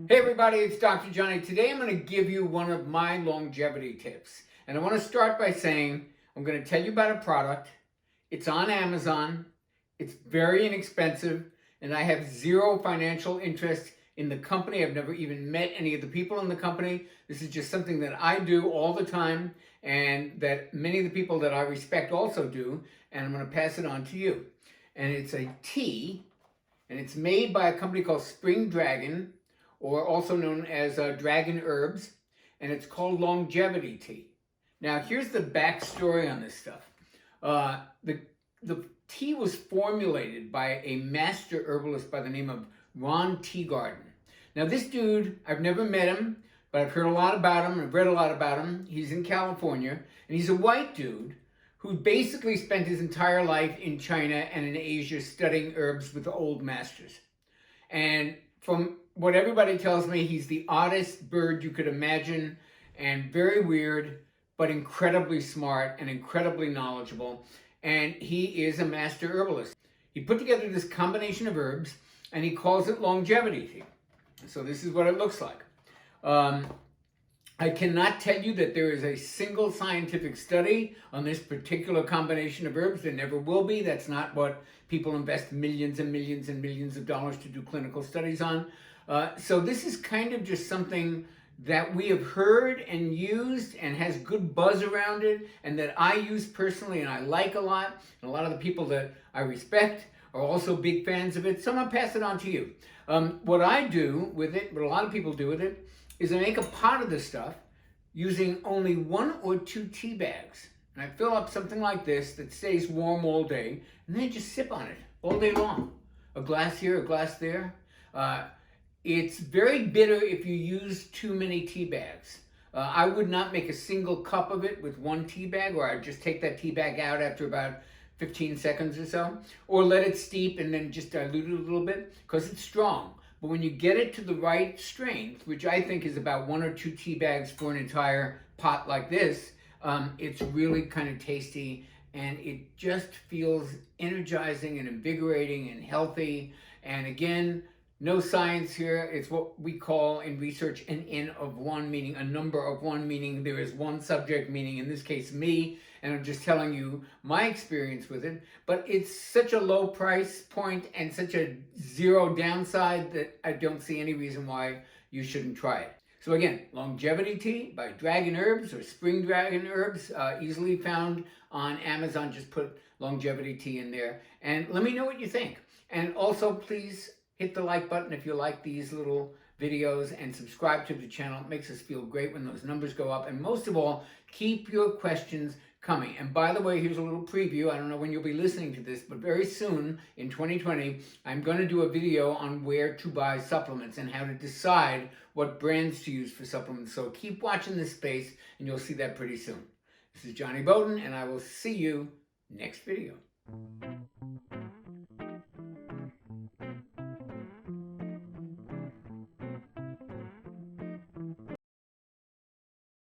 Hey everybody, it's Dr. Johnny. Today I'm going to give you one of my longevity tips. And I want to start by saying I'm going to tell you about a product. It's on Amazon. It's very inexpensive. And I have zero financial interest in the company. I've never even met any of the people in the company. This is just something that I do all the time and that many of the people that I respect also do. And I'm going to pass it on to you. And it's a tea. And it's made by a company called Spring Dragon, or also known as Dragon Herbs, and it's called longevity tea. Now, here's the backstory on this stuff. The tea was formulated by a master herbalist by the name of Ron Teagarden. Now, this dude, I've never met him, but I've heard a lot about him. I've read a lot about him. He's in California, and he's a white dude who basically spent his entire life in China and in Asia studying herbs with the old masters. And from what everybody tells me, he's the oddest bird you could imagine, and very weird, but incredibly smart and incredibly knowledgeable. And he is a master herbalist. He put together this combination of herbs, and he calls it longevity tea. So this is what it looks like. I cannot tell you that there is a single scientific study on this particular combination of herbs. There never will be. That's not what people invest millions and millions and millions of dollars to do clinical studies on. So this is kind of just something that we have heard and used and has good buzz around it, and that I use personally and I like a lot. And a lot of the people that I respect are also big fans of it. So I'm going to pass it on to you. What I do with it, what a lot of people do with it, is I make a pot of this stuff using only 1 or 2 tea bags. And I fill up something like this that stays warm all day, and then just sip on it all day long. A glass here, a glass there. It's very bitter if you use too many tea bags. I would not make a single cup of it with 1 tea bag, or I'd just take that tea bag out after about 15 seconds or so, or let it steep and then just dilute it a little bit, because it's strong. But when you get it to the right strength, which I think is about 1 or 2 tea bags for an entire pot like this, it's really kind of tasty, and it just feels energizing and invigorating and healthy. And again, no science here. It's what we call in research an N of 1, meaning a number of 1, meaning there is one subject, meaning in this case me, and I'm just telling you my experience with it. But it's such a low price point and such a zero downside that I don't see any reason why you shouldn't try it. So again, longevity tea by Dragon Herbs, or Spring Dragon Herbs, easily found on Amazon. Just put longevity tea in there and let me know what you think. And also, please hit the like button if you like these little videos, and subscribe to the channel. It makes us feel great when those numbers go up. And most of all, keep your questions coming. And by the way, here's a little preview. I don't know when you'll be listening to this, but very soon in 2020, I'm going to do a video on where to buy supplements and how to decide what brands to use for supplements. So keep watching this space and you'll see that pretty soon. This is Jonny Bowden, and I will see you next video.